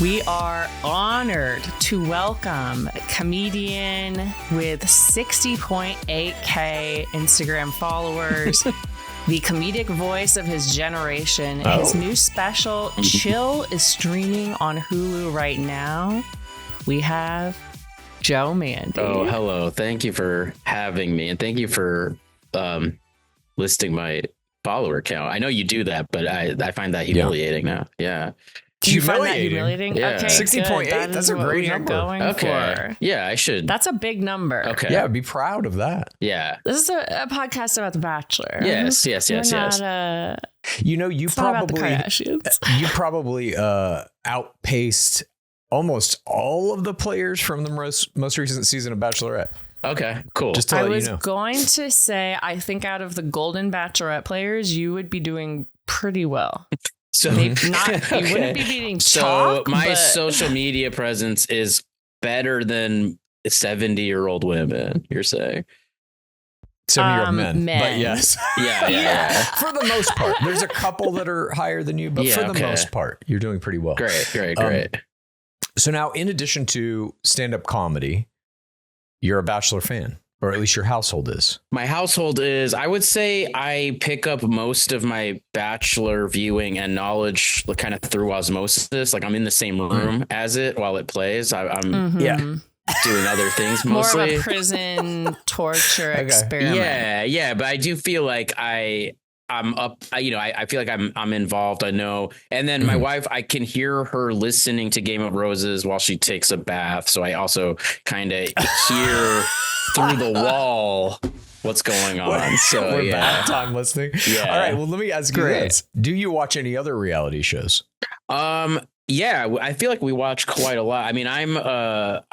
We are honored to welcome a comedian with 60.8K Instagram followers, the comedic voice of his generation. His new special, Chill, is streaming on Hulu right now. We have Joe Mande. Oh, hello. Thank you for having me, and thank you for listing my follower count. I know you do that, but I find that humiliating now. Yeah. Do you find that humiliating? Yeah. Okay, 60.8, that's a great number. Okay. Yeah, I should. That's a big number. Okay. Yeah, be proud of that. Yeah. This is a podcast about The Bachelor. Yes. We're not, You probably outpaced almost all of the players from the most recent season of Bachelorette. Okay, cool. Just to I let was you know. going to say, I think out of the Golden Bachelorette players, you would be doing pretty well. So Maybe not, you wouldn't be beating So chalk, my but social media presence is better than 70-year-old women, you're saying? 70-year-old men. But yes. Yeah. For the most part. There's a couple that are higher than you, but for the most part, you're doing pretty well. Great. So now, in addition to stand-up comedy, you're a Bachelor fan, or at least your household is. My household is, I would say I pick up most of my Bachelor viewing and knowledge kind of through osmosis. Like I'm in the same room as it while it plays. I'm doing other things mostly. More of a prison torture experiment. Yeah. But I do feel like I'm up, I feel like I'm involved. I know. And then my wife, I can hear her listening to Game of Roses while she takes a bath. So I also kind of hear through the wall what's going on. So we're back time listening. Yeah. All right. Well, let me ask you this. Do you watch any other reality shows? Yeah, I feel like we watch quite a lot. I mean, I'm a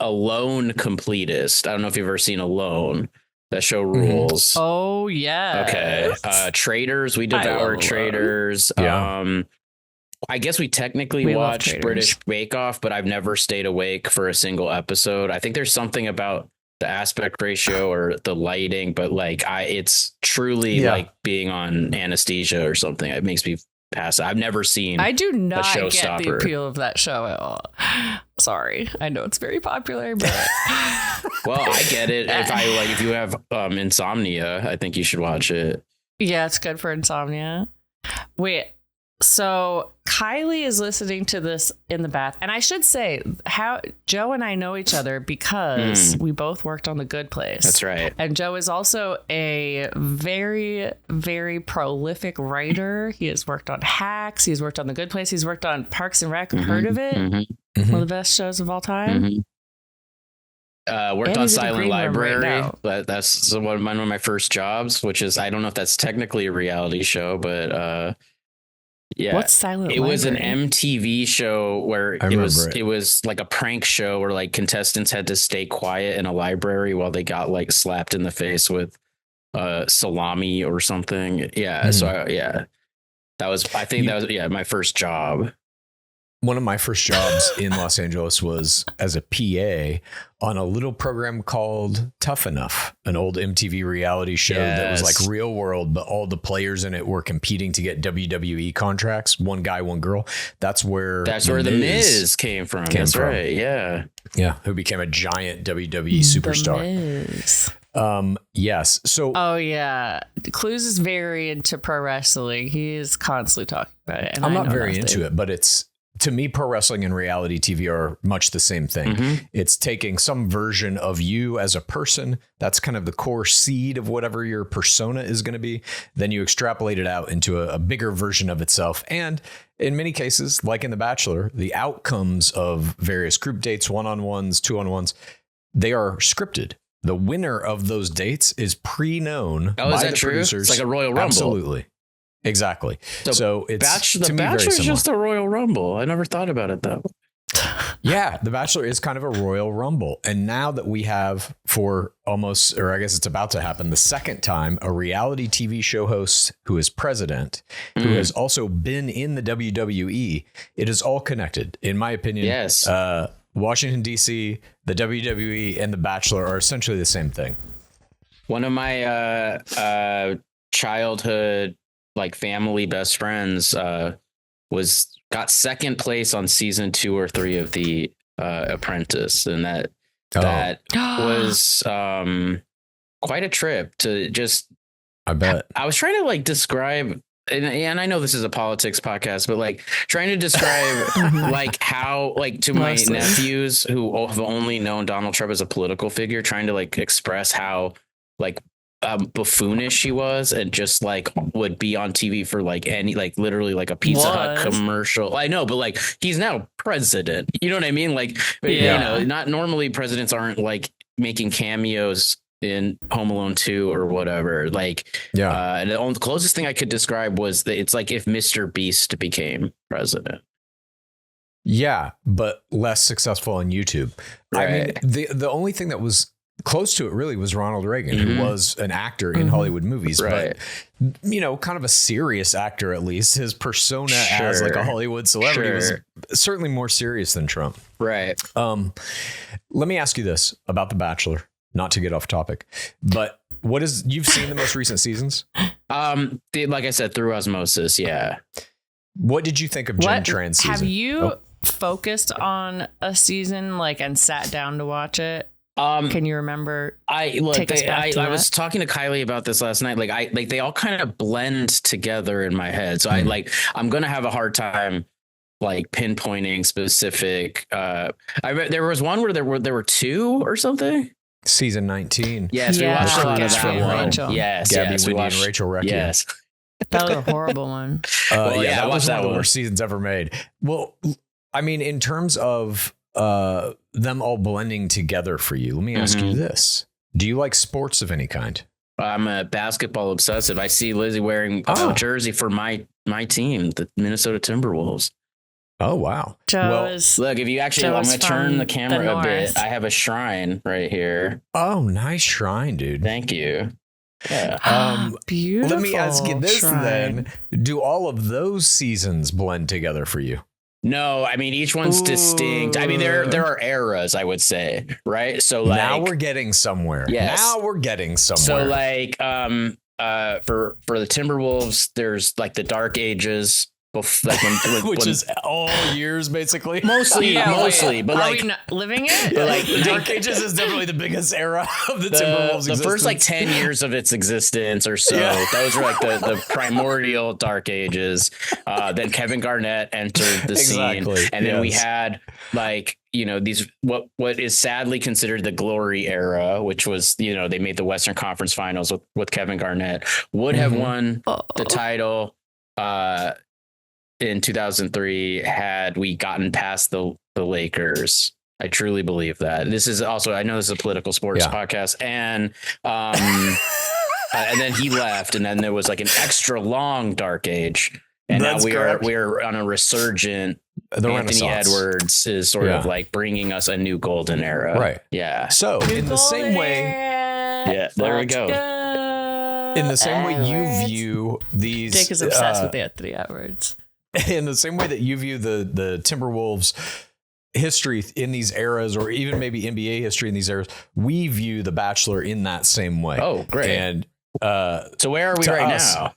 Alone completist. I don't know if you've ever seen Alone. That show rules. Oh yeah. Okay. Traitors. We devour Traitors. Yeah. I guess we technically watch British Bake Off, but I've never stayed awake for a single episode. I think there's something about the aspect ratio or the lighting, but like it's truly like being on anesthesia or something. It makes me pass. I've never seen. I do not get showstopper. the appeal of that show at all. Sorry, I know it's very popular, but well, I get it. If you have insomnia, I think you should watch it. Yeah, it's good for insomnia. Wait, so Kylie is listening to this in the bath, and I should say how Joe and I know each other because we both worked on The Good Place. That's right. And Joe is also a very, very prolific writer. He has worked on Hacks. He's worked on The Good Place. He's worked on Parks and Rec. Heard of it? One of the best shows of all time. Worked on Silent Library. That's one of my first jobs, which is, I don't know if that's technically a reality show, but yeah. What's Silent Library? It was an MTV show where it was like a prank show where like contestants had to stay quiet in a library while they got like slapped in the face with salami or something. Yeah. So that was my first job. One of my first jobs in Los Angeles was as a PA on a little program called Tough Enough, an old MTV reality show that was like Real World, but all the players in it were competing to get WWE contracts. One guy, one girl. That's where the Miz came from. That's right. Yeah. Yeah. Who became a giant WWE superstar. The Miz. Yes. So. Oh yeah. Clues is very into pro wrestling. He is constantly talking about it. And I'm not very into it, but to me, pro wrestling and reality TV are much the same thing. It's taking some version of you as a person. That's kind of the core seed of whatever your persona is going to be. Then you extrapolate it out into a bigger version of itself. And in many cases, like in The Bachelor, the outcomes of various group dates, one-on-ones, two-on-ones, they are scripted. The winner of those dates is pre-known by the producers. It's like a Royal Rumble. Absolutely. Exactly. So it's The Bachelor is just a Royal Rumble. I never thought about it that way. Yeah, The Bachelor is kind of a Royal Rumble. And now that we have for almost, or I guess it's about to happen, the second time, a reality TV show host who is president, who has also been in the WWE, it is all connected, in my opinion. Yes. Washington, D.C., the WWE, and The Bachelor are essentially the same thing. One of my childhood, like family best friends, got second place on season 2 or 3 of The Apprentice, and that was quite a trip to just. I bet. I was trying to like describe, and I know this is a politics podcast, but like trying to describe like how, like, to my nephews who have only known Donald Trump as a political figure, trying to like express how like buffoonish he was, and just like would be on TV for like any, like literally like a Pizza Hut commercial. I know, but like he's now president. You know what I mean? Like, you know, not normally presidents aren't like making cameos in Home Alone 2 or whatever. Like, and the closest thing I could describe was that it's like if MrBeast became president. Yeah, but less successful on YouTube. Right. I mean, the only thing that was close to it really was Ronald Reagan, who was an actor in Hollywood movies, but, you know, kind of a serious actor, at least. His persona as like a Hollywood celebrity was certainly more serious than Trump. Right. Let me ask you this about The Bachelor, not to get off topic, but you've seen the most recent seasons? Like I said, through osmosis. Yeah. What did you think of Jen Tran's season? Have you focused on a season like and sat down to watch it? Can you remember? I was talking to Kylie about this last night. Like they all kind of blend together in my head. So I'm going to have a hard time like pinpointing specific. There was one where there were 2 or something. Season 19. Yes, we watched a lot of that one. Rachel. Yes, Gabby, we watched Rachel Recchi. Yes. That was a horrible one. That was one of the worst seasons ever made. Well, I mean, in terms of them all blending together for you, let me ask you this. Do you like sports of any kind? I'm a basketball obsessive. I see Lizzie wearing a jersey for my team, the Minnesota Timberwolves. Oh, wow. Look, if you actually, I'm going to turn the camera a bit. I have a shrine right here. Oh, nice shrine, dude. Thank you. Yeah. Beautiful. Let me ask you this then. Do all of those seasons blend together for you? No, I mean, each one's distinct. I mean, there are eras, I would say, right? So like, now we're getting somewhere. Yes. Now we're getting somewhere. So like for the Timberwolves, there's like the Dark Ages. Like which is all years basically, mostly, but are like we not living it? Like the Dark Ages is definitely the biggest era of the Timberwolves. The first like 10 years of its existence or so, those were like the primordial Dark Ages. Then Kevin Garnett entered the scene, and then we had like, you know, these what is sadly considered the glory era, which was, you know, they made the Western Conference Finals with Kevin Garnett, would have won the title in 2003 had we gotten past the Lakers. I truly believe that. This is also, I know this is a political sports podcast, and and then he left, and then there was like an extra long Dark Age, and now we're on a resurgent. The Anthony Edwards is sort of like bringing us a new golden era, right? Yeah. So in the same way, there we go. In the same way you view these, Jake is obsessed with Anthony Edwards. In the same way that you view the Timberwolves history in these eras, or even maybe NBA history in these eras, we view The Bachelor in that same way. Oh, great. And so where are we right now?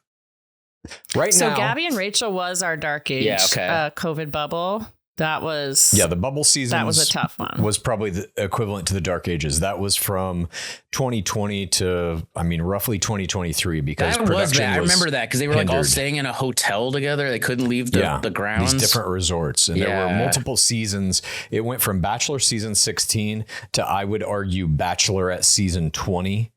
So Gabby and Rachel was our Dark Age COVID bubble. That was the bubble season. That was a tough one. Was probably the equivalent to the Dark Ages. That was from 2020 to, I mean, roughly 2023, because that was bad. I remember that because they were like all staying in a hotel together. They couldn't leave the grounds. These different resorts, and there were multiple seasons. It went from Bachelor season 16 to, I would argue, Bachelorette season 20.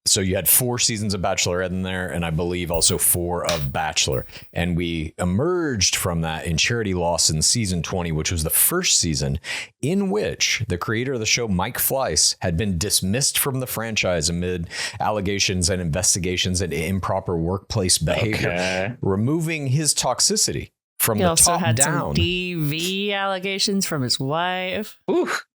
So you had 4 seasons of Bachelorette in there, and I believe also 4 of Bachelor. And we emerged from that in Charity Lawson season 20, which was the first season in which the creator of the show, Mike Fleiss, had been dismissed from the franchise amid allegations and investigations and improper workplace behavior, removing his toxicity from the top down. He also had some DV allegations from his wife. Oof.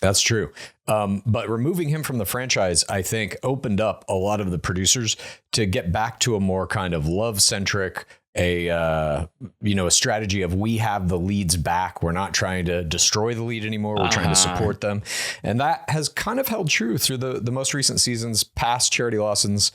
That's true. But removing him from the franchise, I think, opened up a lot of the producers to get back to a more kind of love-centric, a strategy of, we have the leads back. We're not trying to destroy the lead anymore. We're trying to support them. And that has kind of held true through the most recent seasons past Charity Lawson's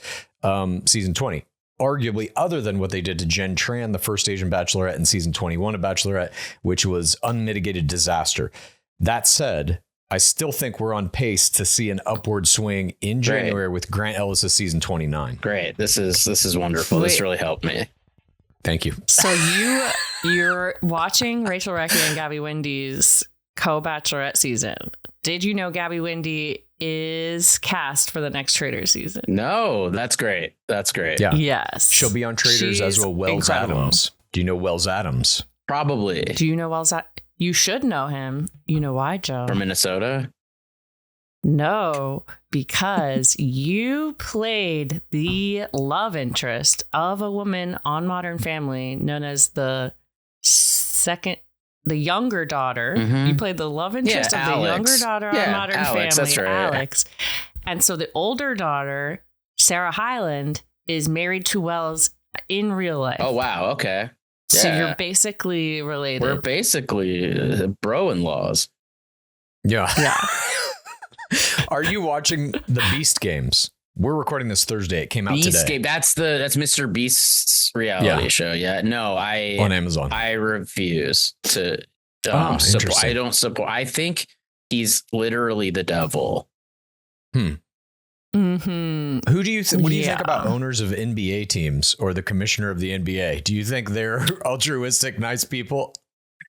season 20. arguably, other than what they did to Jen Tran, the first Asian Bachelorette in season 21 of Bachelorette, which was unmitigated disaster. That said, I still think we're on pace to see an upward swing in January with Grant Ellis' season 29. Great. This is wonderful. This really helped me. Thank you. So you're watching Rachel Recchi and Gabby Wendy's co-Bachelorette season. Did you know Gabby Wendy is cast for the next Trader season? No, that's great. That's great. Yeah. Yes. She'll be on Traders as well. Wells incredible. Adams. Do you know Wells Adams? Probably. Do you know Wells? You should know him. You know why, Joe? From Minnesota? No, because you played the love interest of a woman on Modern Family known as the younger daughter. Mm-hmm. You played the love interest of Alex. the younger daughter on Modern Alex, Family, that's right. Alex. And so the older daughter, Sarah Hyland, is married to Wells in real life. Oh, wow. Okay. So Yeah. you're basically related. We're basically bro-in-laws. Yeah. Yeah. Are you watching the Beast games? We're recording this Thursday. It came out Beast today. Game. That's MrBeast's reality show. Yeah. No, on Amazon. I refuse to support. Interesting. I don't support. I think he's literally the devil. Mm-hmm. Who do you what do you think about owners of NBA teams or the commissioner of the NBA? Do you think they're altruistic, nice people?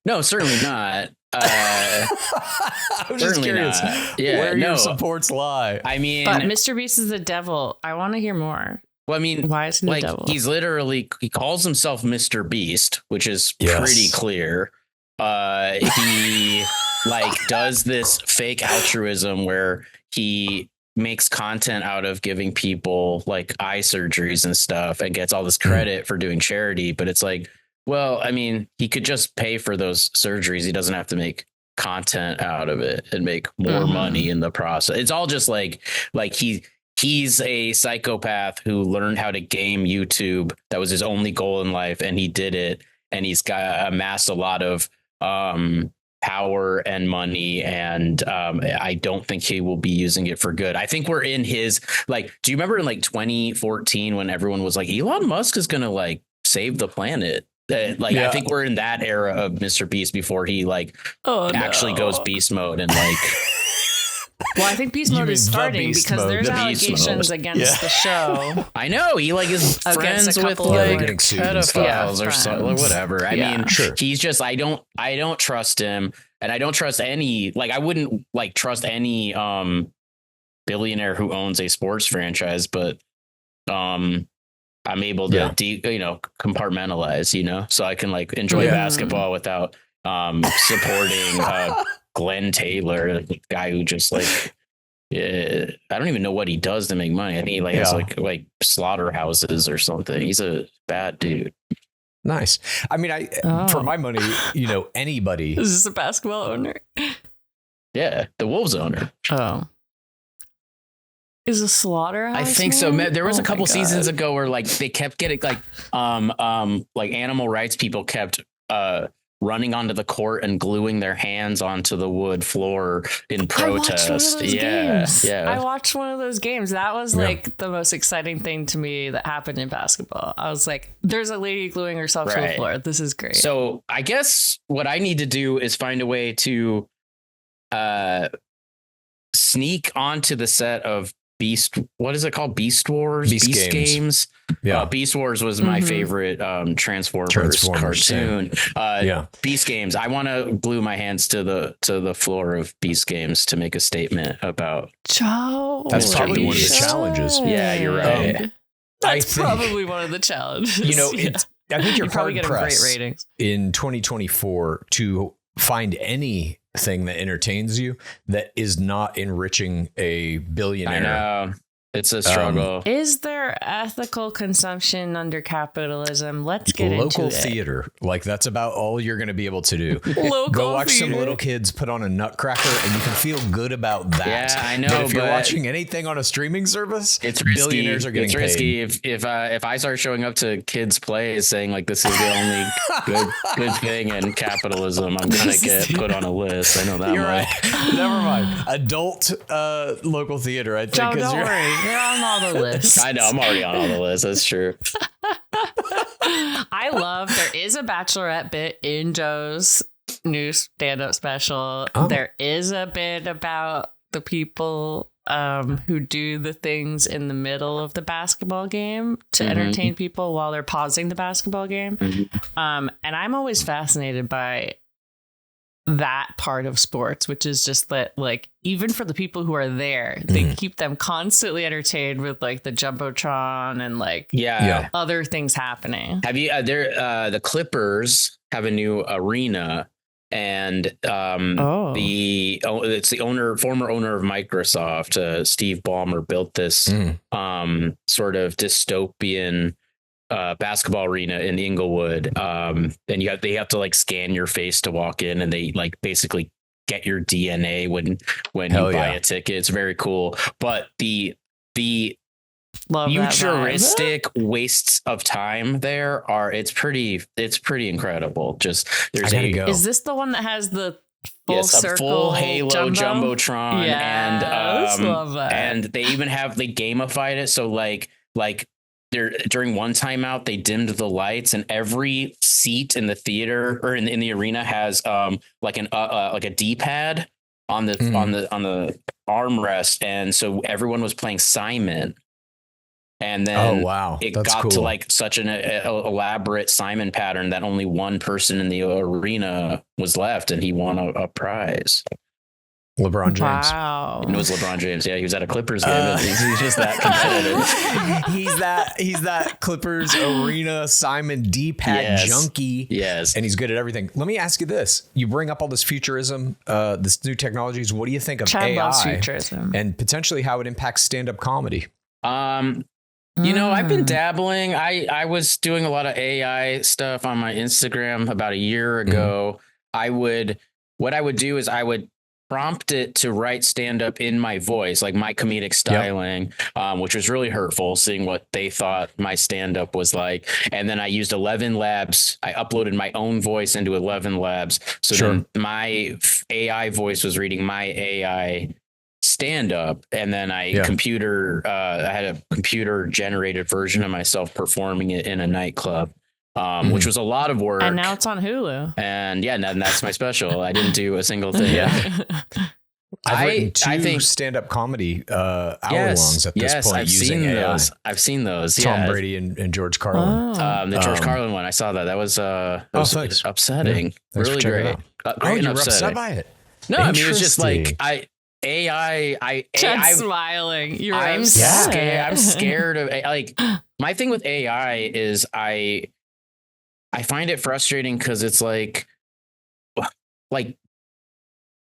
No, certainly not. I'm just curious where your supports lie. I mean, But MrBeast is the devil. I want to hear more. well, I mean, Why is he the devil? he's literally, he calls himself MrBeast, which is pretty clear. He does this fake altruism where he makes content out of giving people like eye surgeries and stuff and gets all this credit for doing charity. But it's like, well, I mean, he could just pay for those surgeries. He doesn't have to make content out of it and make more money in the process. It's all just like he's a psychopath who learned how to game YouTube. That was his only goal in life. And he did it. And he's amassed a lot of power and money. And I don't think he will be using it for good. I think we're in his, do you remember in 2014 when everyone was like, Elon Musk is going to save the planet? I think we're in that era of MrBeast before he actually goes beast mode and Well, I think beast mode is starting because there's allegations against the show. I know he is friends with pedophiles or so, whatever. I mean, sure. He's just I don't trust him, and I don't trust any I wouldn't trust any billionaire who owns a sports franchise, but I'm able to compartmentalize, so I can enjoy basketball without supporting Glenn Taylor, the guy who just I don't even know what he does to make money. I think he has slaughterhouses or something. He's a bad dude. Nice. I mean, for my money, anybody. Is this a basketball owner? Yeah, the Wolves owner. Oh. Is a slaughterhouse? I think so. There was a couple seasons ago where they kept getting animal rights people kept running onto the court and gluing their hands onto the wood floor in protest. I watched one of those games. Yeah. I watched one of those games. That was the most exciting thing to me that happened in basketball. I was like, there's a lady gluing herself to the floor. This is great. So I guess what I need to do is find a way to sneak onto the set of Beast, what is it called? Beast Wars? Beast Games. Yeah. Beast Wars was my favorite Transformers cartoon. Beast Games. I want to glue my hands to the floor of Beast Games to make a statement about Joe. That's probably one of the challenges. Yeah, you're right. That's probably one of the challenges. I think you're probably getting great ratings in 2024 to find anything that entertains you that is not enriching a billionaire. I know. It's a struggle. Is there ethical consumption under capitalism? Let's get into it. Local theater. That's about all you're going to be able to do. Go watch some little kids put on a Nutcracker and you can feel good about that. Yeah, I know. But if you're watching anything on a streaming service, it's risky. Billionaires are getting paid. It's risky. If I start showing up to kids' plays saying this is the only good thing in capitalism, I'm going to get put on a list. I know that you're much. Right. Never mind. Adult local theater, I think. Joe, don't worry. You're on all the lists. I know. I'm already on all the lists. That's true. I love there is a Bachelorette bit in Joe's new stand-up special. Oh. There is a bit about the people who do the things in the middle of the basketball game to entertain people while they're pausing the basketball game. And I'm always fascinated by that part of sports, which is just that, like, even for the people who are there, they keep them constantly entertained with like the jumbotron and like other things happening. Have you the Clippers have a new arena, and it's the former owner of Microsoft, Steve Ballmer, built this sort of dystopian basketball arena in Inglewood. And they have to like scan your face to walk in, and they like basically get your DNA when you buy a ticket. It's very cool. But the futuristic wastes of time there it's pretty incredible. Just is this the one that has the full Halo Jumbotron? And they even they gamified it, so like during one timeout they dimmed the lights, and every seat in the theater or in the arena has like a D-pad on the armrest, and so everyone was playing Simon. And then it got to like such an elaborate Simon pattern that only one person in the arena was left, and he won a prize. LeBron James. Wow. It was LeBron James. Yeah, he was at a Clippers game. He's just that competitive. he's that Clippers arena Simon D-pad junkie. Yes. And he's good at everything. Let me ask you this. You bring up all this futurism, this new technologies. What do you think of AI futurism and potentially how it impacts stand-up comedy? I've been dabbling. I was doing a lot of AI stuff on my Instagram about a year ago. What I would do is I would prompt it to write stand up in my voice, like my comedic styling, which was really hurtful, seeing what they thought my stand up was like. And then I used 11 Labs. I uploaded my own voice into 11 Labs. So then my AI voice was reading my AI stand up, and then I had a computer generated version of myself performing it in a nightclub, which was a lot of work. And now it's on Hulu. And that's my special. I didn't do a single thing. I've written two stand-up comedy hour-longs at this point using AI. I've seen those. Tom Brady and George Carlin. The George Carlin one. I saw that. That was upsetting. Yeah. Really great. You were upset by it? No, I mean, it was just like Chad's smiling. I'm scared. I'm scared of like my thing with AI is I find it frustrating because it's like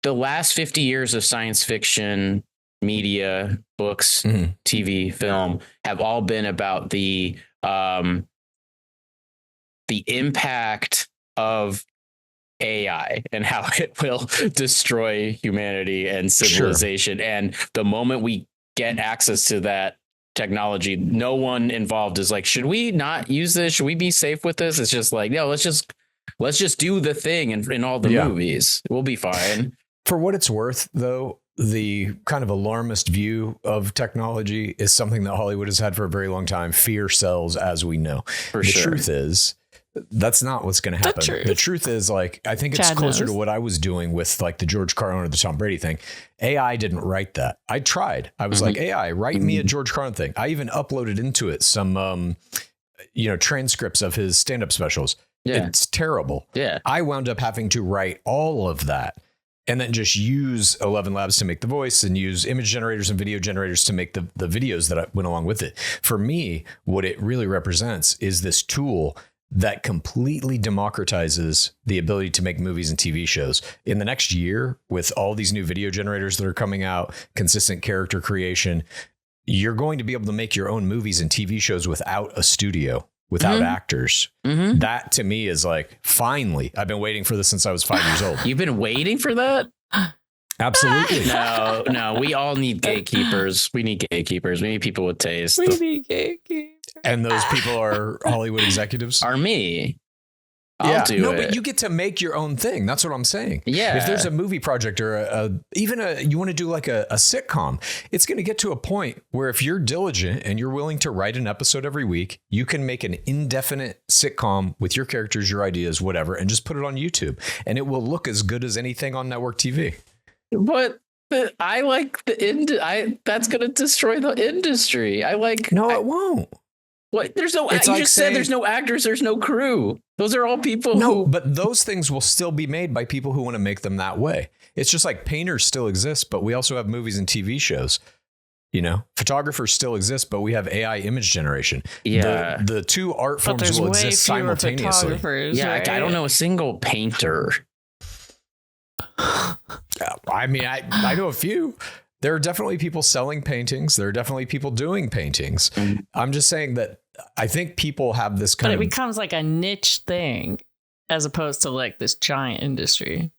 the last 50 years of science fiction media, books, TV, film have all been about the impact of AI and how it will destroy humanity and civilization. And the moment we get access to that technology, no one involved is like, should we not use this? Should we be safe with this? It's just like, no, let's just do the thing in all the movies. We'll be fine. For what it's worth, though, the kind of alarmist view of technology is something that Hollywood has had for a very long time. Fear sells, as we know. The truth is, that's not what's going to happen. The truth is, like, I think it's closer to what I was doing with like the George Carlin or the Tom Brady thing. AI didn't write that. I tried. I was like, AI, write me a George Carlin thing. I even uploaded into it some, transcripts of his stand-up specials. Yeah. It's terrible. Yeah. I wound up having to write all of that and then just use 11 Labs to make the voice and use image generators and video generators to make the videos that went along with it. For me, what it really represents is this tool that completely democratizes the ability to make movies and TV shows. In the next year, with all these new video generators that are coming out, consistent character creation, you're going to be able to make your own movies and TV shows without a studio, without actors. That to me is like, finally, I've been waiting for this since I was 5 years old. You've been waiting for that? Absolutely. No, we all need gatekeepers. We need gatekeepers. We need people with taste. We need gatekeepers. And those people are Hollywood executives? Are me. I'll do no, it. but you get to make your own thing. That's what I'm saying. Yeah. If there's a movie project or you want to do like a sitcom, it's going to get to a point where if you're diligent and you're willing to write an episode every week, you can make an indefinite sitcom with your characters, your ideas, whatever, and just put it on YouTube. And it will look as good as anything on network TV. But I like that's going to destroy the industry. No, it won't. What? There's no. It's You like just saying, said there's no actors. There's no crew. Those are all people. No, but those things will still be made by people who want to make them that way. It's just like painters still exist, but we also have movies and TV shows. You know, photographers still exist, but we have AI image generation. Yeah, the two art forms will exist simultaneously. Yeah, right? I don't know a single painter. I mean, I know a few. There are definitely people selling paintings. There are definitely people doing paintings. I'm just saying that I think people have this kind of... But it becomes like a niche thing as opposed to like this giant industry.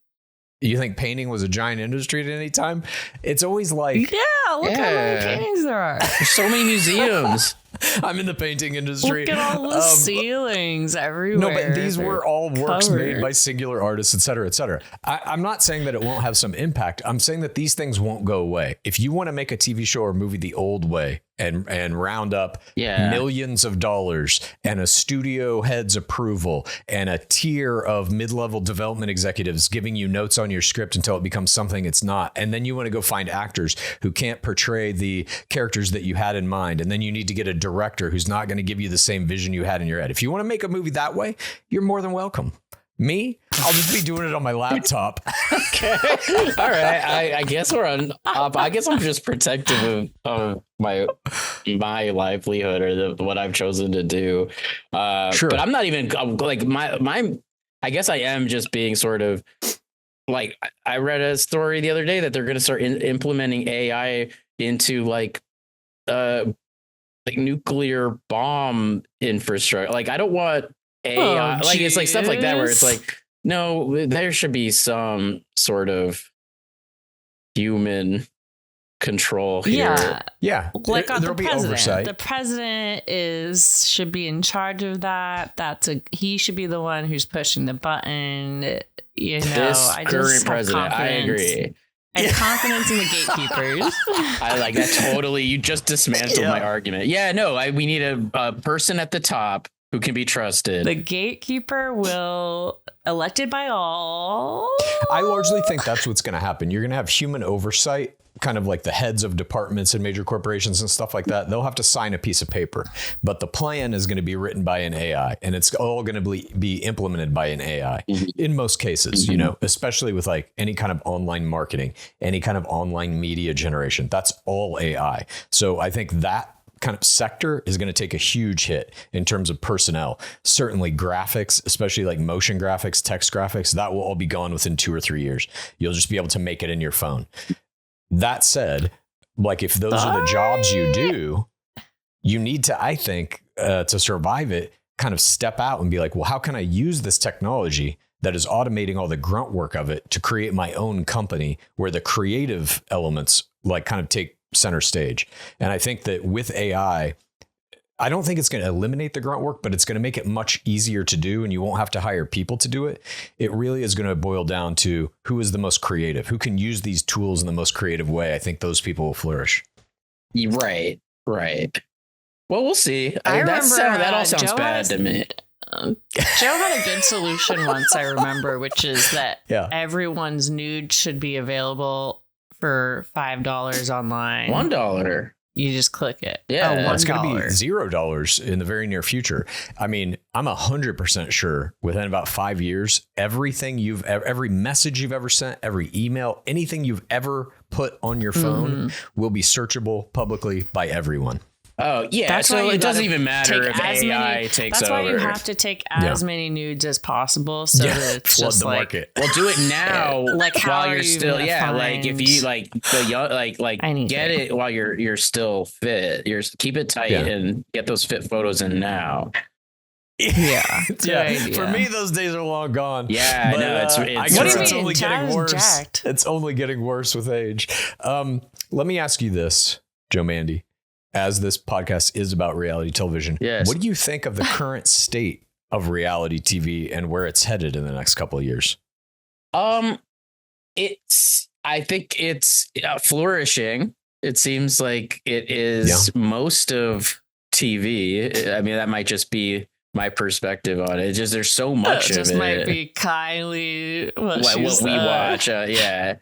You think painting was a giant industry at any time? It's always like... Yeah, look how many paintings there are. There's so many museums. I'm in the painting industry. Look at all the ceilings everywhere. No, but these were all works made by singular artists, et cetera, et cetera. I'm not saying that it won't have some impact. I'm saying that these things won't go away. If you want to make a TV show or movie the old way and round up millions of dollars and a studio head's approval and a tier of mid-level development executives giving you notes on your script until it becomes something it's not, and then you want to go find actors who can't portray the characters that you had in mind, and then you need to get a director who's not going to give you the same vision you had in your head. If you want to make a movie that way, you're more than welcome. Me, I'll just be doing it on my laptop. Okay. All right. I guess we're on. I guess I'm just protective of my livelihood or what I've chosen to do. Sure. But I'm not even like my. I guess I am just being sort of like, I read a story the other day that they're going to start implementing AI into like nuclear bomb infrastructure. Like, I don't want AI, like it's like stuff like that where it's like, no, there should be some sort of human control here. Yeah. Like on there'll the be president. oversight. The president should be in charge of that. He should be the one who's pushing the button. You know, this current president, I agree. And confidence in the gatekeepers. I like that totally. You just dismantled my argument. Yeah, no, we need a person at the top who can be trusted. The gatekeeper will elected by all. I largely think that's what's going to happen. You're going to have human oversight, kind of like the heads of departments and major corporations and stuff like that. They'll have to sign a piece of paper, but the plan is going to be written by an AI, and it's all going to be implemented by an AI in most cases, you know, especially with like any kind of online marketing, any kind of online media generation. That's all AI. So I think that kind of sector is going to take a huge hit in terms of personnel. Certainly graphics, especially like motion graphics, text graphics, that will all be gone within 2 or 3 years. You'll just be able to make it in your phone. That said, like if those are the jobs you do, you need to, I think, to survive it, kind of step out and be like, well, how can I use this technology that is automating all the grunt work of it to create my own company where the creative elements like kind of take center stage. And I think that with AI, I don't think it's going to eliminate the grunt work, but it's going to make it much easier to do, and you won't have to hire people to do it. It really is going to boil down to who is the most creative, who can use these tools in the most creative way. I think those people will flourish. Right. Well, we'll see. That all sounds bad to me. Joe had a good solution once, I remember, which is that everyone's nude should be available for $5 online. $1. You just click it. Yeah, it's going to be $0 in the very near future. I mean, I'm 100% sure within about 5 years, every message you've ever sent, every email, anything you've ever put on your phone will be searchable publicly by everyone. Oh, yeah. That's so it doesn't even matter if AI takes over. That's why you have to take as many nudes as possible so that it's flood just the market. Well, do it now while you're still like if you like the young get it while you're still fit. Keep it tight and get those fit photos in now. Yeah. For me, those days are long gone. Yeah, but, I know. I guess it's only getting worse. Jacked. It's only getting worse with age. Let me ask you this, Joe Mande. As this podcast is about reality television, what do you think of the current state of reality TV and where it's headed in the next couple of years? I think it's flourishing. It seems like it is most of TV. I mean, that might just be my perspective on it. It's just there's so much of it. Just might be Kylie, what we watch.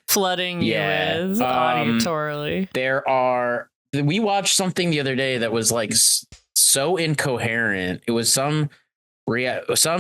flooding you with auditorily. We watched something the other day that was like so incoherent. It was some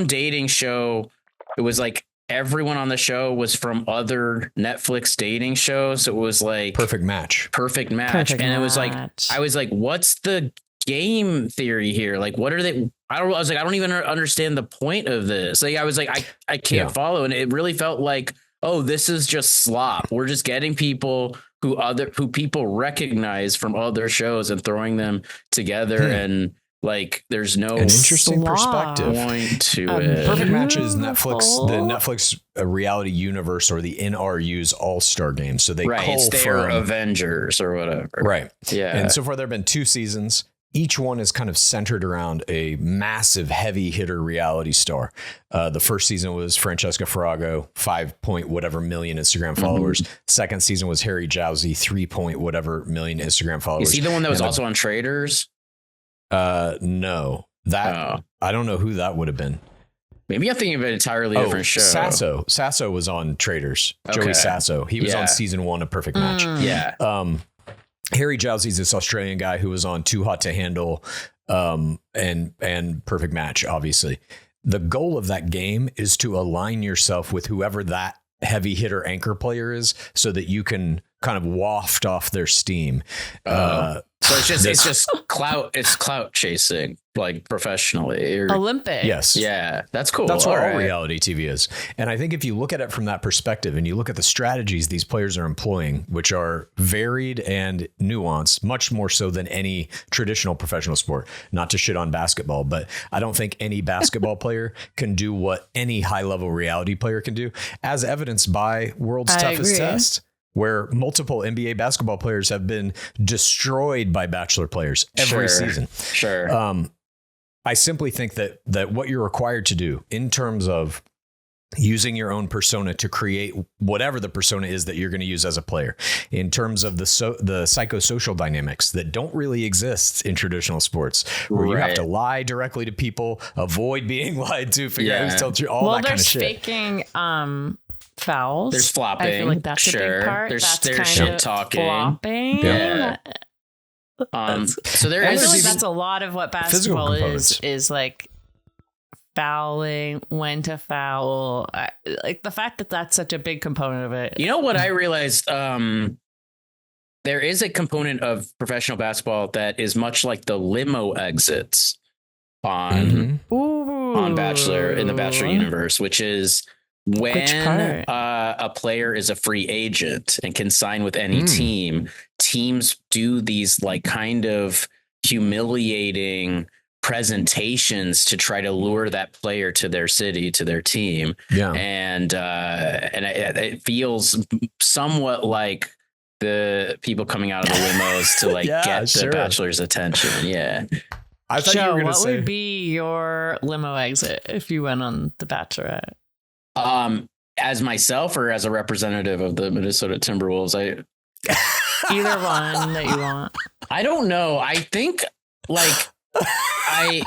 dating show. It was like everyone on the show was from other Netflix dating shows. It was like Perfect Match. It was like, I was like, what's the game theory here? Like, what are they? I was like, I don't even understand the point of this. Like, I was like, I can't follow. And it really felt like, oh, this is just slop. We're just getting people who people recognize from other shows and throwing them together. And like, there's no an interesting perspective point to it. Perfect Match is the Netflix reality universe, or the NRU's All-Star Game. So they it's their Avengers or whatever. Right. Yeah. And so far there have been 2 seasons. Each one is kind of centered around a massive heavy hitter reality star. The first season was Francesca Farago, 5 whatever million Instagram followers. Second season was Harry Jowsey, 3 whatever million Instagram followers. Is he the one that was also on Traders? No, I don't know who that would have been. Maybe I'm thinking of an entirely different show. Sasso was on Traders. Okay. Joey Sasso. He was on season 1 of Perfect Match. Yeah. Harry Jowsey's this Australian guy who was on Too Hot to Handle, and Perfect Match. Obviously, the goal of that game is to align yourself with whoever that heavy hitter anchor player is, so that you can kind of waft off their steam. So it's just clout. It's clout chasing, like professionally. Olympics. Yes. Yeah, that's cool. That's what all reality TV is. And I think if you look at it from that perspective and you look at the strategies these players are employing, which are varied and nuanced, much more so than any traditional professional sport, not to shit on basketball, but I don't think any basketball player can do what any high level reality player can do, as evidenced by World's Toughest Test, where multiple NBA basketball players have been destroyed by Bachelor players every season. Sure. I simply think that what you're required to do in terms of using your own persona to create whatever the persona is that you're going to use as a player, in terms of the psychosocial dynamics that don't really exist in traditional sports, where you have to lie directly to people, avoid being lied to, figure out who's telling you, all that kind of shit. There's faking fouls. There's flopping. I feel like that's a big part. There's shit talking. Flopping. Yeah. So there is. I feel like that's a lot of what basketball is like fouling, when to foul. Like the fact that that's such a big component of it. You know what I realized? There is a component of professional basketball that is much like the limo exits on Bachelor, in the Bachelor universe, which is when a player is a free agent and can sign with any team. Teams do these like kind of humiliating presentations to try to lure that player to their city, to their team. Yeah. And it feels somewhat like the people coming out of the limos to like get the Bachelor's attention. Yeah. I thought you were going to say, what would be your limo exit if you went on The Bachelorette? As myself or as a representative of the Minnesota Timberwolves? Either one that you want. I don't know. I think like I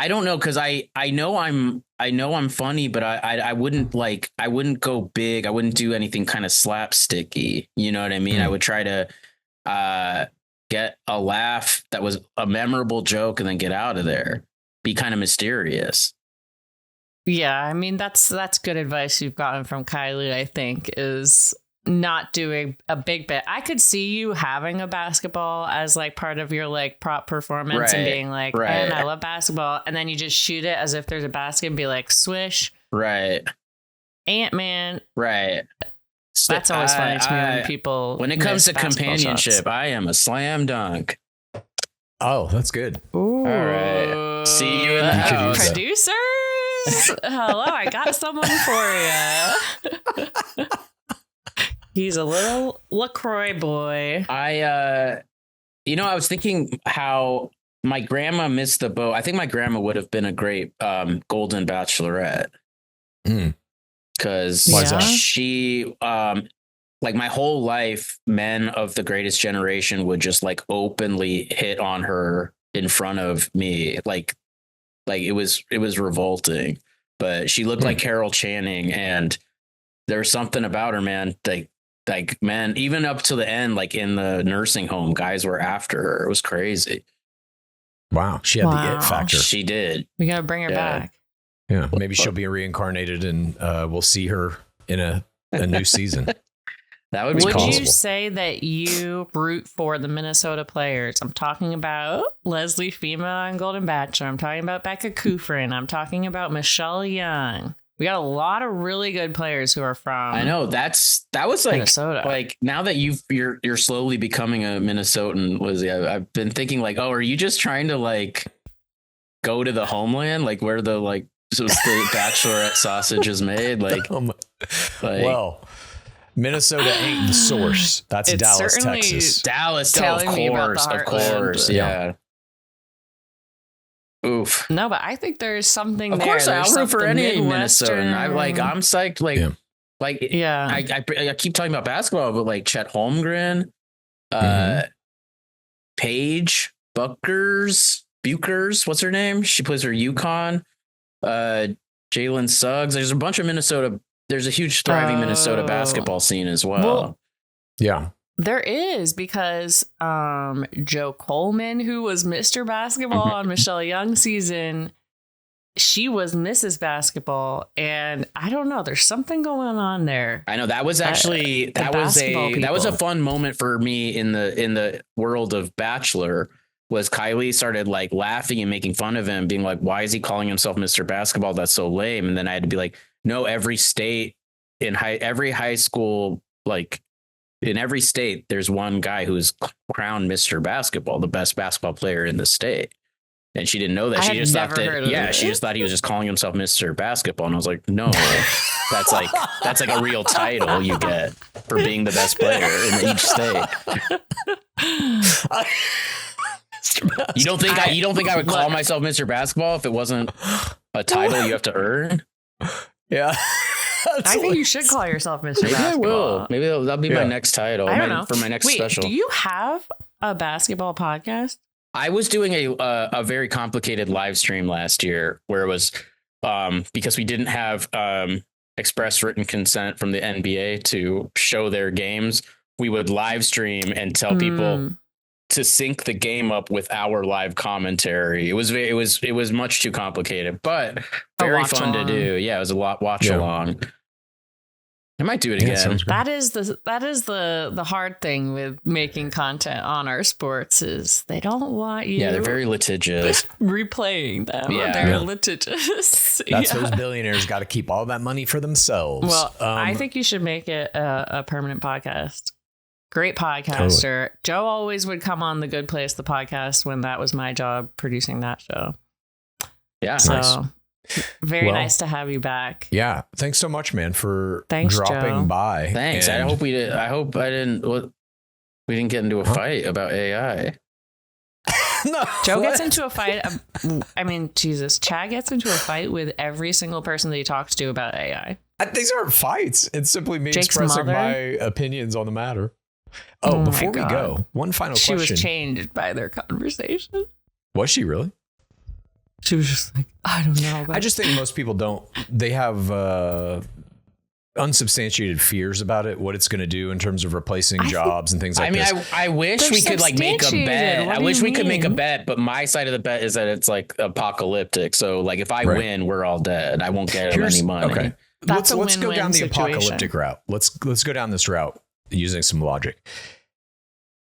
don't know, because I know I'm funny, but I wouldn't go big. I wouldn't do anything kind of slapsticky. You know what I mean? I would try to get a laugh that was a memorable joke and then get out of there. Be kind of mysterious. Yeah, I mean that's good advice you've gotten from Kylie, I think, is not doing a big bit. I could see you having a basketball as like part of your like prop performance and being like, and I love basketball, and then you just shoot it as if there's a basket and be like, swish. Right. Ant-Man. Right. That's always funny to me when people when it comes to companionship, shots. I am a slam dunk. Oh, that's good. Ooh. All right. See you in the house. Producers. Hello, I got someone for you. He's a little LaCroix boy. I was thinking how my grandma missed the boat. I think my grandma would have been a great golden bachelorette. Because she like my whole life, men of the greatest generation would just like openly hit on her in front of me. Like it was revolting, but she looked like Carol Channing, and there was something about her, man. Like man, even up to the end, like in the nursing home, guys were after her. It was crazy. Wow. She had the it factor. She did. We got to bring her back. Yeah. Maybe she'll be reincarnated and we'll see her in a new season. That would be Would possible. you say that you root for the Minnesota players? I'm talking about Leslie Fema and Golden Bachelor. I'm talking about Becca Kufrin. I'm talking about Michelle Young. We got a lot of really good players who are from. I know that was like Minnesota. Like now that you're slowly becoming a Minnesotan, Lizzie, I've been thinking like, oh, are you just trying to like go to the homeland, like where the like the bachelorette sausage is made, like well. Minnesota ain't the source. That's it's Dallas, Texas. Dallas, of course. Yeah. Oof. No, but I think there's something there. Of course, There's I'll root for any Midwestern. Minnesotan. I'm psyched. I keep talking about basketball, but like Chet Holmgren, Paige Buckers, what's her name? She plays for UConn. Jalen Suggs. There's a bunch of Minnesota. There's a huge thriving Minnesota basketball scene as well. Yeah. There is, because Joe Coleman, who was Mr. Basketball on Michelle Young season, she was Mrs. Basketball, and I don't know, there's something going on there. I know that was actually that was a fun moment for me in the world of Bachelor. Was Kylie started like laughing and making fun of him, being like, "Why is he calling himself Mr. Basketball? That's so lame." And then I had to be like, "No, every state every high school, like in every state, there's one guy who's crowned Mr. Basketball, the best basketball player in the state." And she didn't know that. She just thought that, she just thought he was just calling himself Mr. Basketball. And I was like, no, that's like a real title you get for being the best player in each state. You don't think I would call myself Mr. Basketball if it wasn't a title you have to earn? Yeah. I think you should call yourself Mr. Maybe Basketball. I will. Maybe that'll be my next title. I don't know. For my next special. Do you have a basketball podcast? I was doing a very complicated live stream last year where it was because we didn't have express written consent from the NBA to show their games. We would live stream and tell people to sync the game up with our live commentary. It was much too complicated, but very fun to do. Yeah, it was a lot watch along. I might do it again. That is the hard thing with making content on our sports is they don't want you. Yeah, they're very litigious. Replaying them. Yeah, they're litigious. That's those billionaires got to keep all that money for themselves. Well, I think you should make it a permanent podcast. Great podcaster. Totally. Joe always would come on The Good Place, the podcast, when that was my job producing that show. Yeah, so nice. Very nice to have you back. Yeah, thanks so much, man, for dropping Joe. by. Thanks. I hope we didn't get into a fight about AI. No, Joe gets into a fight. Jesus, Chad gets into a fight with every single person that he talks to about AI. These aren't fights. It's simply me Jake's expressing mother? my opinions on the matter. Before we go, one final question. She was changed by their conversation. Was she really? She was just like, I don't know. I just think most people don't. They have unsubstantiated fears about it, what it's going to do in terms of replacing jobs and things like this. I wish we could like make a bet. I wish we could make a bet, but my side of the bet is that it's like apocalyptic. So like if I win, we're all dead. I won't get any money. Okay. Let's go down the apocalyptic route. Let's go down this route using some logic.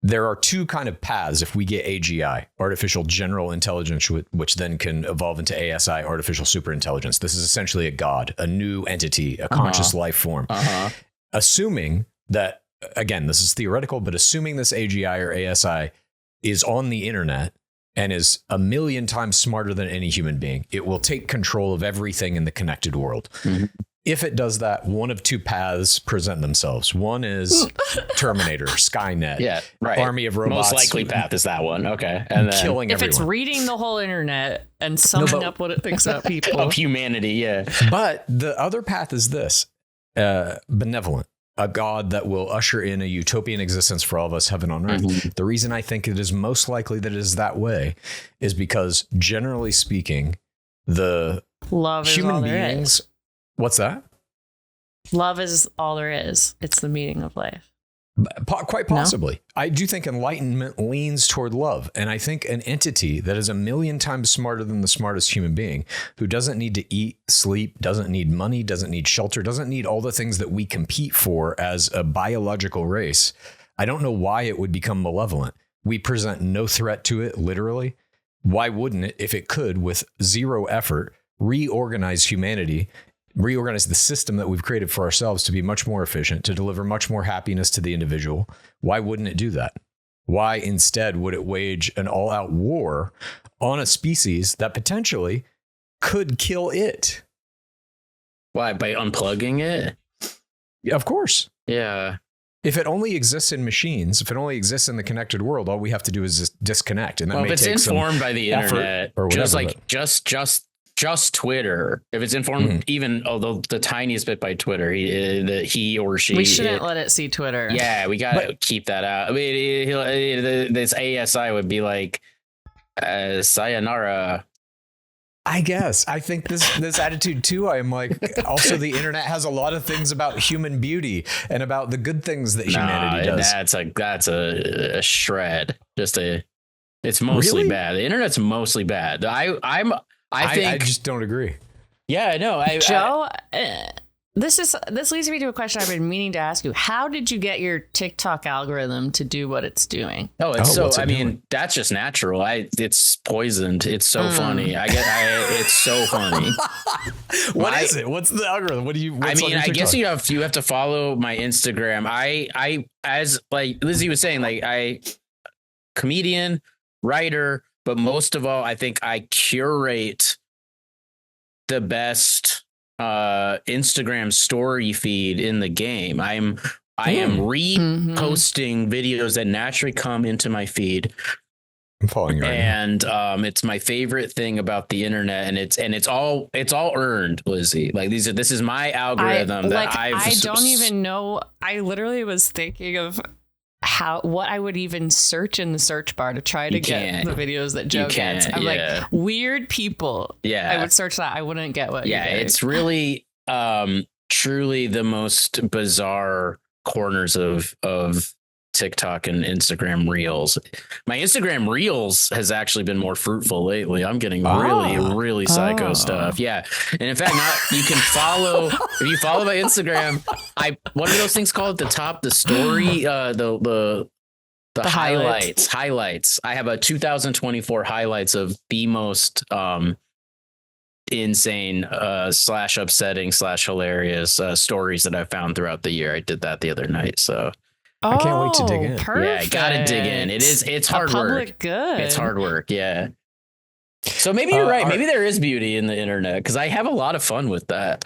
There are two kind of paths if we get AGI, artificial general intelligence, which then can evolve into ASI, artificial superintelligence. This is essentially a god, a new entity, a conscious life form. Assuming that, again, this is theoretical, but assuming this AGI or ASI is on the internet and is 1,000,000 times smarter than any human being, it will take control of everything in the connected world. if it does that, one of two paths present themselves. One is Terminator, Skynet, Yeah, right. army of robots. Most likely path is that one. Okay. And then killing If everyone. it's reading the whole internet and summing up what it thinks about people. of humanity, yeah. But the other path is this, benevolent, a God that will usher in a utopian existence for all of us, heaven on earth. Mm-hmm. The reason I think it is most likely that it is that way is because, generally speaking, the Love is human all there beings. is. What's that? Love is all there is. It's the meaning of life. Quite possibly. No? I do think enlightenment leans toward love. And I think an entity that is a million times smarter than the smartest human being, who doesn't need to eat, sleep, doesn't need money, doesn't need shelter, doesn't need all the things that we compete for as a biological race. I don't know why it would become malevolent. We present no threat to it, literally. Why wouldn't it, if it could, with zero effort, reorganize humanity, reorganize the system that we've created for ourselves to be much more efficient, to deliver much more happiness to the individual? Why wouldn't it do that? Why instead would it wage an all-out war on a species that potentially could kill it? Why? By unplugging it? Of course. Yeah. If it only exists in machines, if it only exists in the connected world, all we have to do is just disconnect. And that may if it's take informed by the internet, or whatever, just like just Twitter. If it's informed, even although the tiniest bit by Twitter, he or she. We shouldn't let it see Twitter. Yeah, we gotta keep that out. I mean, this ASI would be like, sayonara. I guess. I think this attitude too. I'm like, also the internet has a lot of things about human beauty and about the good things that humanity does. That's a shred. It's mostly Really? bad. The internet's mostly bad. I think I just don't agree. Yeah, I know. Joe, this leads me to a question I've been meaning to ask you. How did you get your TikTok algorithm to do what it's doing? That's just natural. It's poisoned. It's so funny. It's so funny. What is it? What's the algorithm? I guess you have to follow my Instagram. I as like Lizzie was saying, like I comedian, writer, but most of all, I think I curate the best Instagram story feed in the game. I am reposting videos that naturally come into my feed. I'm following you right now. It's my favorite thing about the internet, and it's all earned, Lizzie. Like this is my algorithm I don't even know. I literally was thinking of what I would even search in the search bar to try to get the videos that Joe gets. I'm like, weird people. Yeah. I would search that. I wouldn't get what. Yeah. It's really, truly the most bizarre corners of TikTok and Instagram Reels. My Instagram Reels has actually been more fruitful lately. I'm getting really psycho stuff. Yeah. And in fact, you can follow, if you follow my Instagram, what are those things called at the top? The story, the highlights. I have a 2024 highlights of the most, insane / upsetting / hilarious stories that I found throughout the year. I did that the other night. So I can't wait to dig in. Perfect. Yeah, I gotta dig in. It's hard work. Good. It's hard work. Yeah. So maybe you're right. Maybe there is beauty in the internet because I have a lot of fun with that.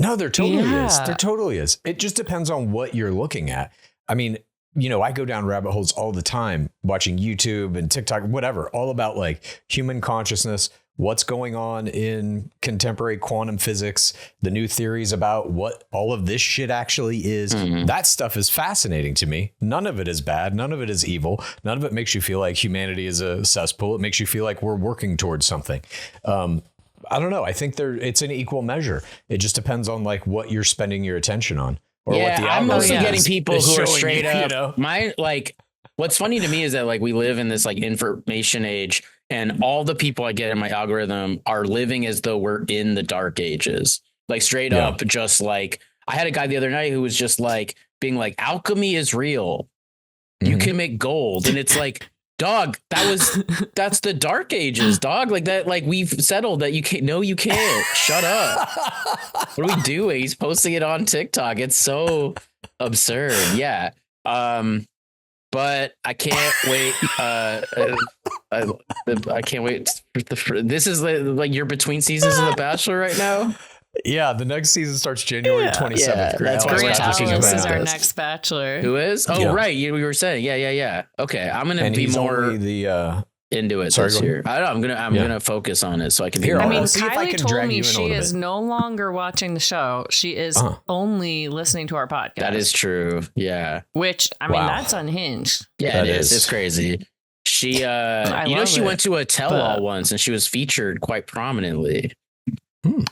No, there totally is. There totally is. It just depends on what you're looking at. I mean, I go down rabbit holes all the time watching YouTube and TikTok, whatever, all about like human consciousness, what's going on in contemporary quantum physics, the new theories about what all of this shit actually is. That stuff is fascinating to me. None of it is bad. None of it is evil. None of it makes you feel like humanity is a cesspool. It makes you feel like we're working towards something. I don't know. I think it's an equal measure. It just depends on like what you're spending your attention on. Or what the I'm mostly algorithm getting people who are straight up. What's funny to me is that like we live in this like information age, and all the people I get in my algorithm are living as though we're in the dark ages. Like straight up, just like I had a guy the other night who was just like being like, alchemy is real. You can make gold. And it's like, dog, that's the dark ages, dog. Like that, like we've settled that you can't. No, you can't. Shut up. What are we doing? He's posting it on TikTok. It's so absurd. Yeah. But I can't wait. I can't wait. This is like you're between seasons of The Bachelor right now. Yeah, the next season starts January 27th. Yeah, that's Great what Alice talking about is our this. next Bachelor. Who is? Oh, Yeah. right. We were saying. Yeah. Okay, I'm gonna And be he's more only the into it Sorry, this go year. I don't know. I'm gonna focus on it so I can. Here, be I more. mean, I'll see if I Kylie can told drag you me in a she little is bit. no longer watching the show. She is only listening to our podcast. That is true. Yeah. Which, I mean, Wow. that's unhinged. Yeah, That it is. is. It's crazy. She, she love went to a tell-all but- once, and she was featured quite prominently.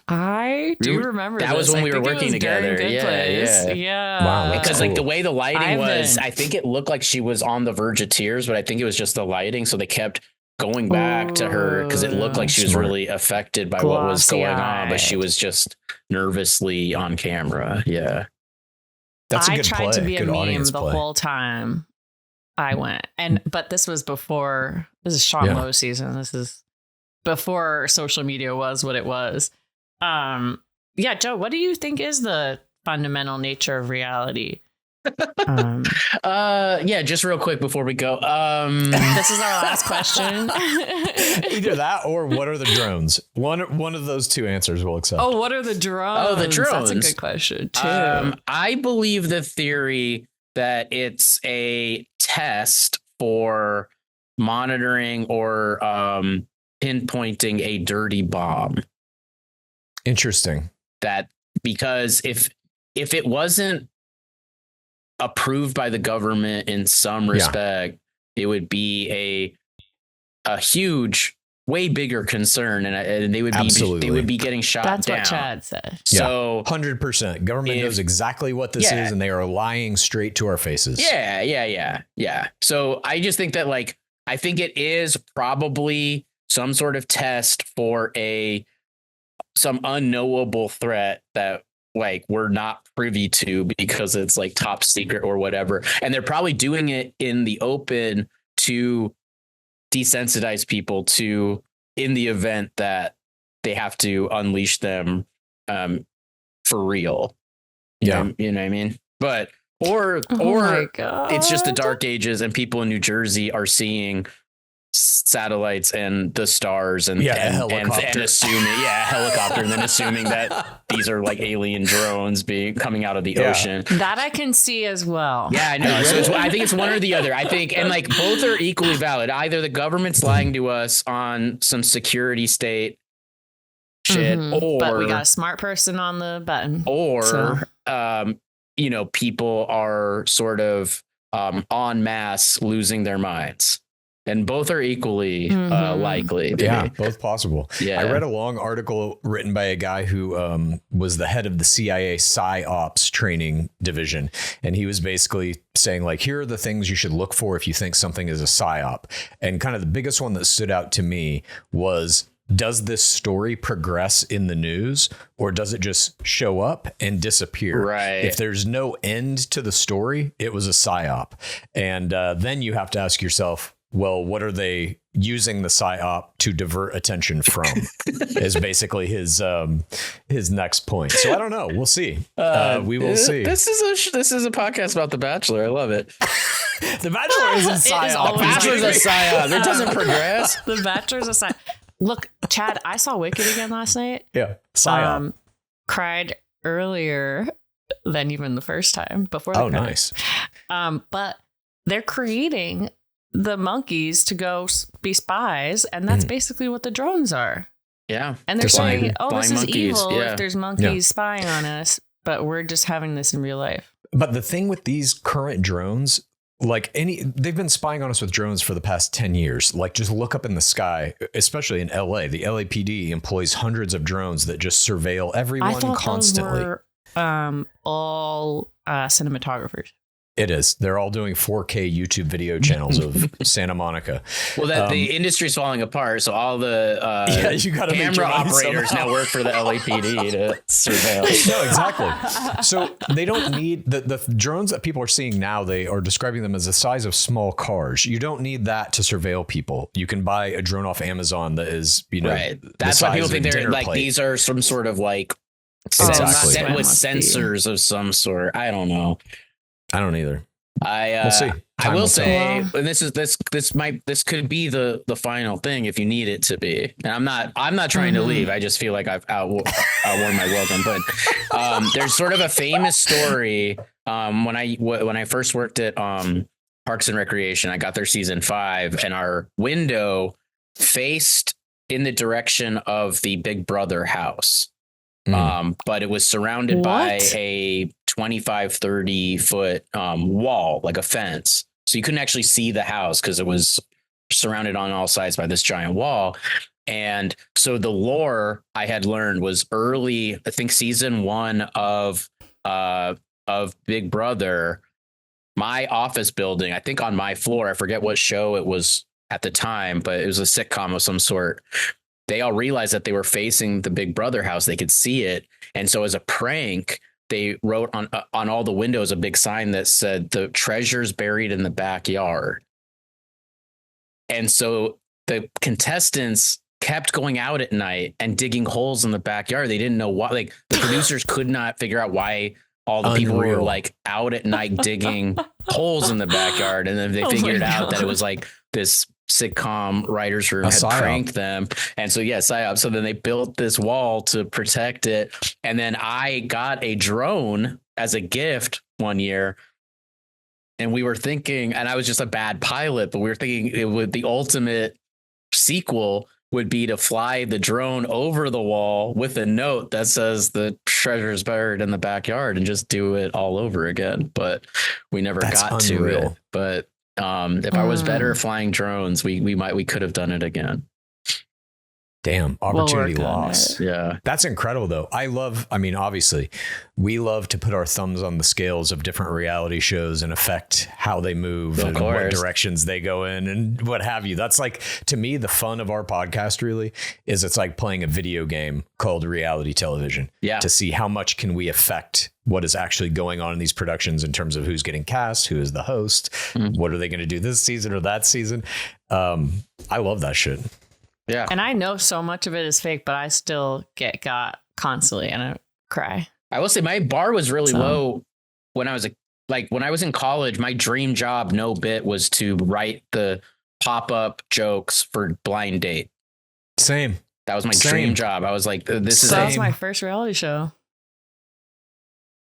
I do remember that was this. when I we were think it working was during together. Good Yeah, Place. yeah. Yeah. Wow, that's Because like the way the lighting was, Ivan. I think it looked like she was on the verge of tears, but I think it was just the lighting. So they kept going back to her because it looked like she was Smart. really affected by what was going on, but she Glossy-eyed. was just nervously on camera. Yeah. That's a I good tried play. to be a Good meme audience the play. whole time I went. But this was before, this is Sean Yeah. Lowe season. This is before social media was what it was. Yeah, Joe, what do you think is the fundamental nature of reality? Yeah, just real quick before we go. This is our last question. Either that or what are the drones? One of those two answers we'll accept. Oh, what are the drones? Oh, the That's a drones. good question, too. I believe the theory that it's a test for monitoring or pinpointing a dirty bomb. Interesting. That because if it wasn't approved by the government in some respect, it would be a huge, way bigger concern, and they would be getting shot That's down. what Chad said. So 100%. Government knows exactly what this is, and they are lying straight to our faces. Yeah. So I just think that, like, I think it is probably some sort of test for some unknowable threat that, like, we're not privy to because it's like top secret or whatever. And they're probably doing it in the open to desensitize people to, in the event that they have to unleash them for real. You know what I mean? But or it's just the dark ages and people in New Jersey are seeing satellites and the stars and assuming helicopter and then assuming that these are like alien drones coming out of the ocean. That I can see as well. Yeah, I know. So I think it's one or the other. I think, and like both are equally valid. Either the government's lying to us on some security state shit, or but we got a smart person on the button, or people are sort of en masse losing their minds. And both are equally likely. Yeah, both possible. Yeah. I read a long article written by a guy who was the head of the CIA PsyOps training division. And he was basically saying, like, here are the things you should look for if you think something is a PsyOp. And kind of the biggest one that stood out to me was, does this story progress in the news or does it just show up and disappear? Right. If there's no end to the story, it was a PsyOp. And then you have to ask yourself, well, what are they using the PsyOp to divert attention from? Is basically his next point. So I don't know. We'll see. We will see. This is a podcast about The Bachelor. I love it. The Bachelor is a PsyOp. The Bachelor's a PsyOp. It doesn't progress. The Bachelor's a PsyOp. Look, Chad, I saw Wicked again last night. Yeah, PsyOp. Cried earlier than even the first time before. Oh, nice. But they're creating the monkeys to go be spies, and that's basically what the drones are. Yeah. And they're saying, this is monkeys. evil Yeah. if there's monkeys spying on us, but we're just having this in real life. But the thing with these current drones, they've been spying on us with drones for the past 10 years. Like, just look up in the sky, especially in LA. The LAPD employs hundreds of drones that just surveil everyone constantly. Those were, all cinematographers. It is. They're all doing 4K YouTube video channels of Santa Monica. Well, the industry's falling apart, so all the you gotta camera operators now work for the LAPD to surveil. No, exactly. So they don't need the drones that people are seeing now. They are describing them as the size of small cars. You don't need that to surveil people. You can buy a drone off Amazon that is, right. That's why people think they're like these are some sort of like with sensors of some sort. I don't know. I don't either. We'll see. I will say, and this could be the final thing if you need it to be. And I'm not trying to leave. I just feel like I've outworn my welcome. But there's sort of a famous story. When I first worked at Parks and Recreation, I got there season 5, and our window faced in the direction of the Big Brother house. But it was surrounded by a 25, 30 foot wall, like a fence. So you couldn't actually see the house because it was surrounded on all sides by this giant wall. And so the lore I had learned was early, I think season 1 of Big Brother, my office building, I think on my floor, I forget what show it was at the time, but it was a sitcom of some sort. They all realized that they were facing the Big Brother house. They could see it. And so as a prank, they wrote on all the windows a big sign that said the treasure's buried in the backyard. And so the contestants kept going out at night and digging holes in the backyard. They didn't know why. Like the producers could not figure out why all the people were like out at night digging holes in the backyard. And then they figured out that it was like this sitcom writers room had pranked them. And so, psyop. So then they built this wall to protect it. And then I got a drone as a gift one year. And we were thinking, and I was just a bad pilot, but we were thinking the ultimate sequel would be to fly the drone over the wall with a note that says the treasure's buried in the backyard and just do it all over again. But we never got to it. But if I was better at flying drones, we could have done it again. Damn, opportunity lost. Yeah. That's incredible, though. Obviously, we love to put our thumbs on the scales of different reality shows and affect how they move and what directions they go in and what have you. That's like, to me, the fun of our podcast really is it's like playing a video game called reality television. Yeah. To see how much can we affect what is actually going on in these productions in terms of who's getting cast, who is the host, what are they going to do this season or that season. I love that shit. Yeah. And I know so much of it is fake, but I still get got constantly and I cry. I will say my bar was really low when I was when I was in college. My dream job, no bit, was to write the pop-up jokes for Blind Date. Same. That was my dream job. I was like, this is. That was my first reality show.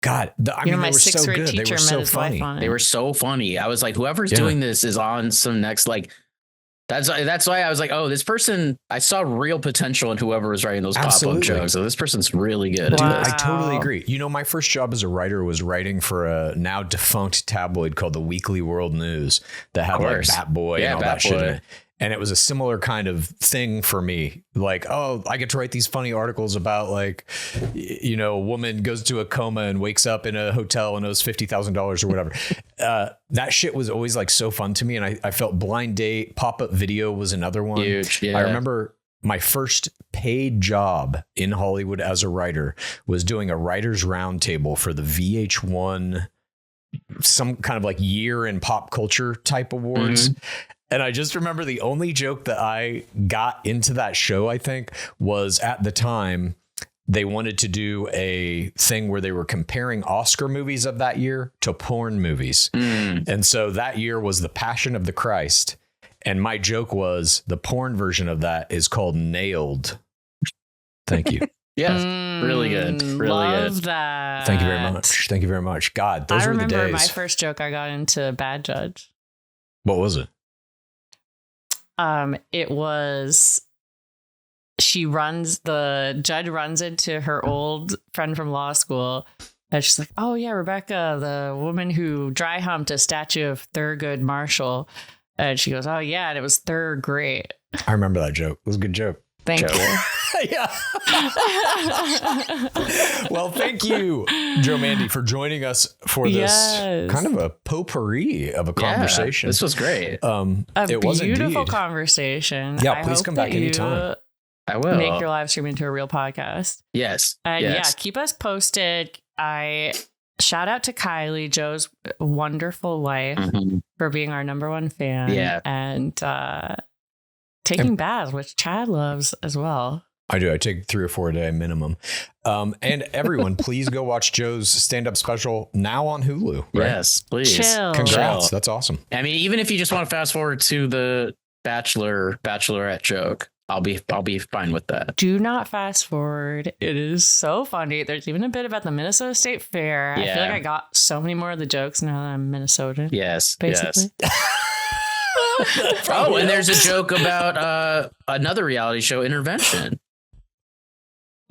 God, my sixth grade teacher met his wife on it. They were so funny. I was like, whoever's doing this is on some next That's why I was like, oh, this person, I saw real potential in whoever was writing those pop-up jokes. So this person's really good. Dude, I totally agree. My first job as a writer was writing for a now defunct tabloid called the Weekly World News that had like Bat Boy and all that shit in it. And it was a similar kind of thing for me. Like, oh, I get to write these funny articles about a woman goes to a coma and wakes up in a hotel and owes $50,000 or whatever. That shit was always like so fun to me. And I felt Blind Date, pop-up video was another one. Huge, yeah. I remember my first paid job in Hollywood as a writer was doing a writer's roundtable for the VH1, some kind of like year in pop culture type awards. And I just remember the only joke that I got into that show, I think, was at the time they wanted to do a thing where they were comparing Oscar movies of that year to porn movies. And so that year was The Passion of the Christ. And my joke was the porn version of that is called Nailed. Thank you. Yes. Really good. Really love good. That. Thank you very much. Thank you very much. God, those were the days. I remember my first joke I got into Bad Judge. What was it? It was the judge runs into her old friend from law school and she's like, oh yeah, Rebecca, the woman who dry humped a statue of Thurgood Marshall. And she goes, oh yeah, and it was third grade. I remember that joke. It was a good joke. Thank you. Yeah. Well, thank you, Joe Mande, for joining us for this kind of a potpourri of a conversation. This was great. It was beautiful conversation. Yeah, please come back anytime. I will make your live stream into a real podcast. Yes. And keep us posted. I shout out to Kylie, Joe's wonderful wife, for being our number one fan. Yeah. And taking baths, which Chad loves as well. I do. I take 3 or 4 a day minimum. And everyone, please go watch Joe's stand-up special now on Hulu. Right? Yes, please. Chill. Congrats. That's awesome. I mean, even if you just want to fast forward to the Bachelorette joke, I'll be fine with that. Do not fast forward. It is so funny. There's even a bit about the Minnesota State Fair. Yeah. I feel like I got so many more of the jokes now that I'm Minnesotan. Yes. Basically. Yes. Oh, and there's a joke about another reality show, Intervention.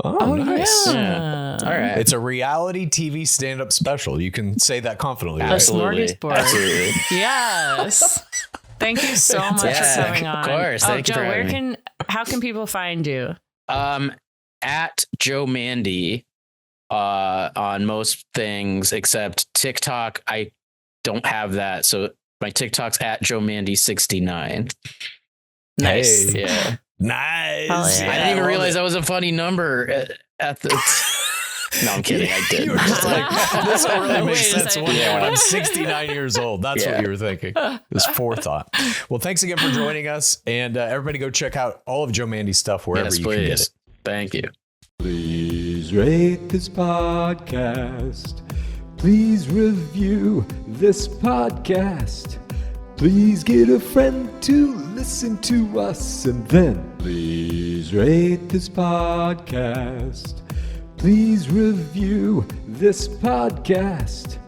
Oh, nice. Yeah. All right. It's a reality TV stand-up special. You can say that confidently. A Right? Absolutely. smorgasbord. Absolutely. Yes. Thank you so much for coming on. Of course. Thank you Joe, for having me. how can people find you? At Joe Mande on most things except TikTok. I don't have that. So my TikTok's at Joe Mande 69. Nice. Hey. Yeah. Nice. Yeah. I didn't even realize that was a funny number at the. No, I'm kidding. I did. You were just like, this will really make Wait a sense second. one day when I'm 69 years old. That's Yeah. what you were thinking. It was forethought. Well, thanks again for joining us. And everybody go check out all of Joe Mande's stuff wherever Yes, you can get please. it. Thank you. Please rate this podcast. Please review this podcast. Please get a friend to listen to us. And then please rate this podcast. Please review this podcast.